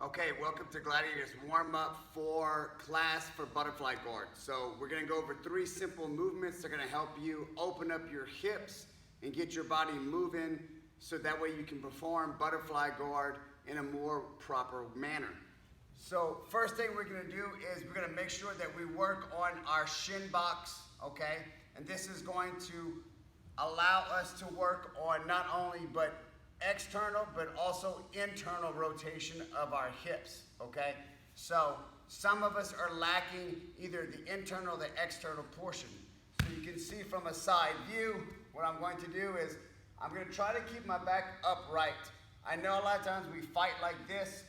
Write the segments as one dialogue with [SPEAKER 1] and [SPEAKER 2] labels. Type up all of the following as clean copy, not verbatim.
[SPEAKER 1] Okay, welcome to Gladiators warm-up for class for butterfly guard. So we're gonna go over 3 simple movements that are gonna help you open up your hips and get your body moving so that way you can perform butterfly guard in a more proper manner. So first thing we're gonna do is we're gonna make sure that we work on our shin box, okay? And this is going to allow us to work on not only but external but also internal rotation of our hips, okay? So some of us are lacking either the internal or the external portion. So you can see from a side view, what I'm going to do is I'm going to try to keep my back upright. I know a lot of times we fight like this,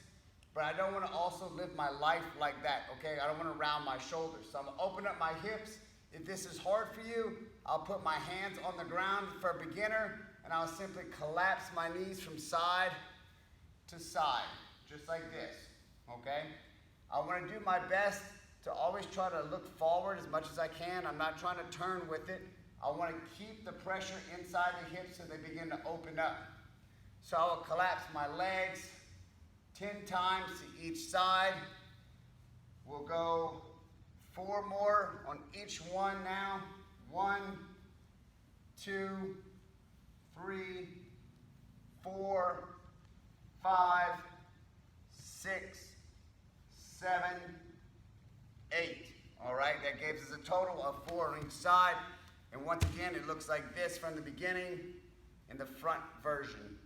[SPEAKER 1] but I don't want to also live my life like that, okay? I don't want to round my shoulders. So I'm going to open up my hips. If this is hard for you, I'll put my hands on the ground for a beginner, and I'll simply collapse my knees from side to side, just like this, okay? I want to do my best to always try to look forward as much as I can. I'm not trying to turn with it. I want to keep the pressure inside the hips so they begin to open up. So I will collapse my legs 10 times to each side. We'll go 4 more on each one now. 1, 2, 3, 4, 5, 6, 7, 8. All right, that gives us a total of 4 on each side. And once again, it looks like this from the beginning in the front version.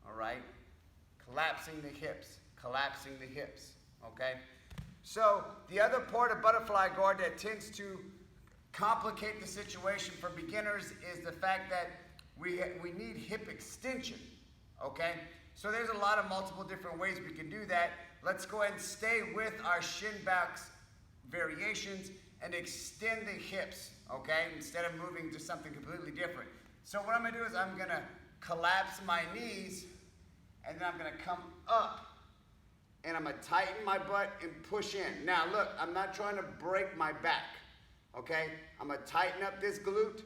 [SPEAKER 1] All right, collapsing the hips, okay? So the other part of butterfly guard that tends to complicate the situation for beginners is the fact that we need hip extension, okay? So there's a lot of multiple different ways we can do that. Let's go ahead and stay with our shin box variations and extend the hips, okay? Instead of moving to something completely different. So what I'm gonna do is I'm gonna collapse my knees and then I'm gonna come up and I'm gonna tighten my butt and push in. Now look, I'm not trying to break my back, okay? I'm gonna tighten up this glute,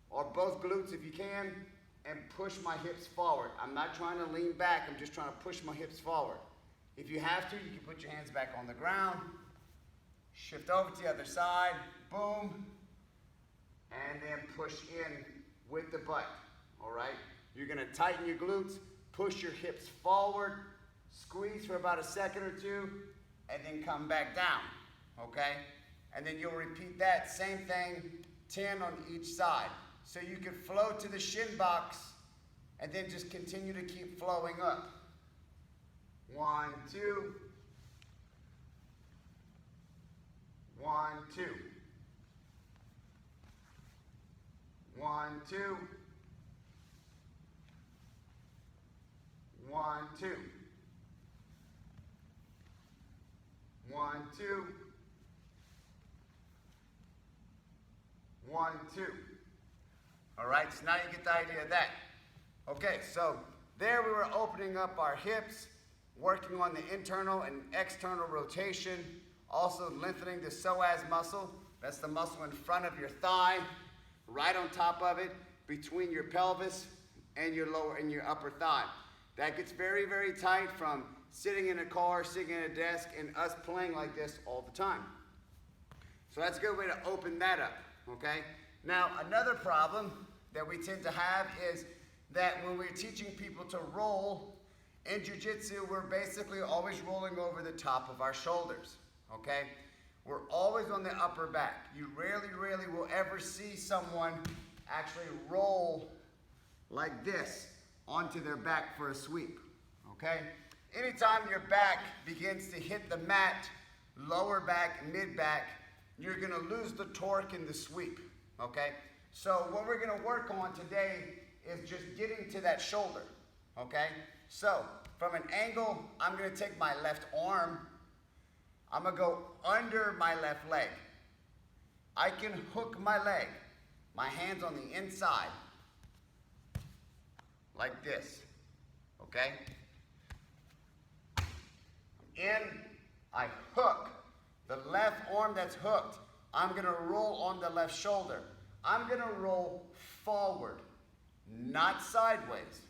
[SPEAKER 1] or both glutes if you can, and push my hips forward. I'm not trying to lean back, I'm just trying to push my hips forward. If you have to, you can put your hands back on the ground, shift over to the other side, boom, and then push in with the butt, all right? You're gonna tighten your glutes, push your hips forward, squeeze for about a second or 2, and then come back down, okay? And then you'll repeat that same thing, 10 on each side. So you can flow to the shin box and then just continue to keep flowing up. 1, 2. 1, 2. 1, 2. 1, 2. 1, 2. 1, 2. All right, so now you get the idea of that. Okay, so there we were opening up our hips, working on the internal and external rotation, also lengthening the psoas muscle. That's the muscle in front of your thigh, right on top of it, between your pelvis and your lower and your upper thigh. That gets very, very tight from sitting in a car, sitting in a desk, and us playing like this all the time. So that's a good way to open that up, okay? Now, another problem that we tend to have is that when we're teaching people to roll, in jiu-jitsu, we're basically always rolling over the top of our shoulders, okay? We're always on the upper back. You rarely will ever see someone actually roll like this onto their back for a sweep, okay? Anytime your back begins to hit the mat, lower back, mid back, you're gonna lose the torque in the sweep, okay? So what we're gonna work on today is just getting to that shoulder, okay? So from an angle, I'm gonna take my left arm, I'm gonna go under my left leg. I can hook my leg, my hands on the inside, like this, okay? In, I hook. The left arm that's hooked, I'm gonna roll on the left shoulder. I'm gonna roll forward, not sideways.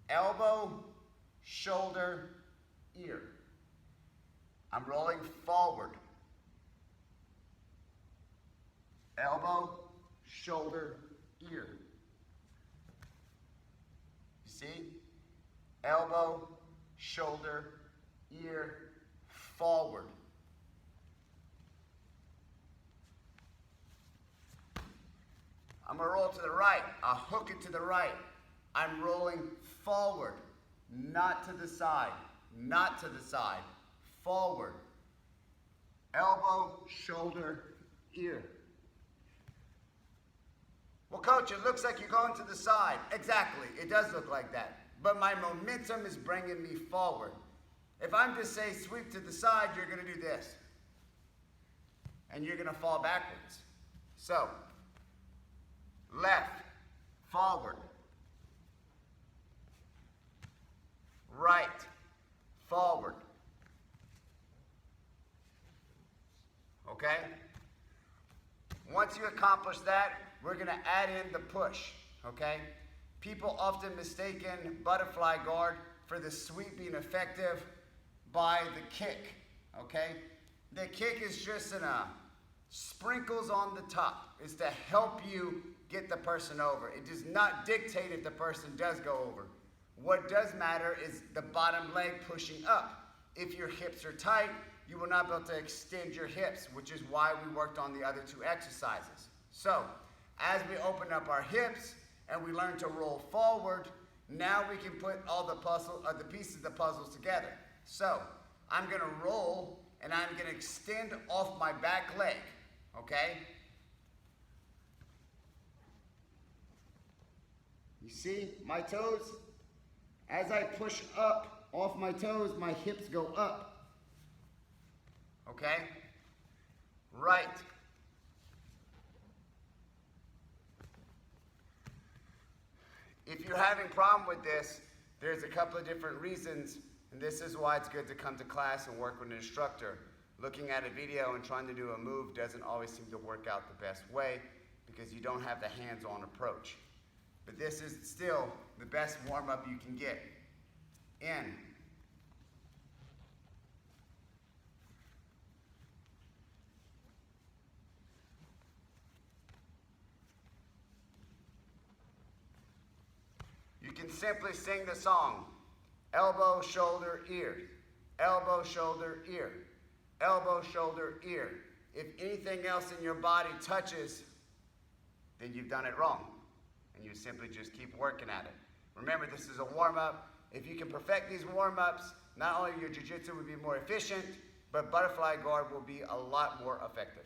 [SPEAKER 1] Elbow, shoulder, ear. I'm rolling forward. Elbow, shoulder, ear. You see? Elbow, shoulder, ear, forward. I'm going to roll to the right. I'll hook it to the right. I'm rolling forward, not to the side, not to the side, forward. Elbow, shoulder, ear. Well, coach, it looks like you're going to the side. Exactly, it does look like that. But my momentum is bringing me forward. If I'm to say sweep to the side, you're going to do this. And you're going to fall backwards. So, left, forward. Right, forward. Okay? Once you accomplish that, we're going to add in the push, okay? People often mistaken butterfly guard for the sweep being effective by the kick, okay? The kick is just sprinkles on the top. It's to help you get the person over. It does not dictate if the person does go over. What does matter is the bottom leg pushing up. If your hips are tight, you will not be able to extend your hips, which is why we worked on the other two exercises. So, as we open up our hips and we learn to roll forward, now we can put all the pieces of the puzzles together. So, I'm going to roll and I'm going to extend off my back leg, okay? You see my toes? As I push up off my toes, my hips go up, okay? Right. If you're having a problem with this, there's a couple of different reasons, and this is why it's good to come to class and work with an instructor. Looking at a video and trying to do a move doesn't always seem to work out the best way because you don't have the hands-on approach. But this is still the best warm-up you can get. In. You can simply sing the song, elbow, shoulder, ear, elbow, shoulder, ear, elbow, shoulder, ear. If anything else in your body touches, then you've done it wrong. And you simply just keep working at it. Remember, this is a warm-up. If you can perfect these warm-ups, not only your jiu-jitsu will be more efficient, but butterfly guard will be a lot more effective.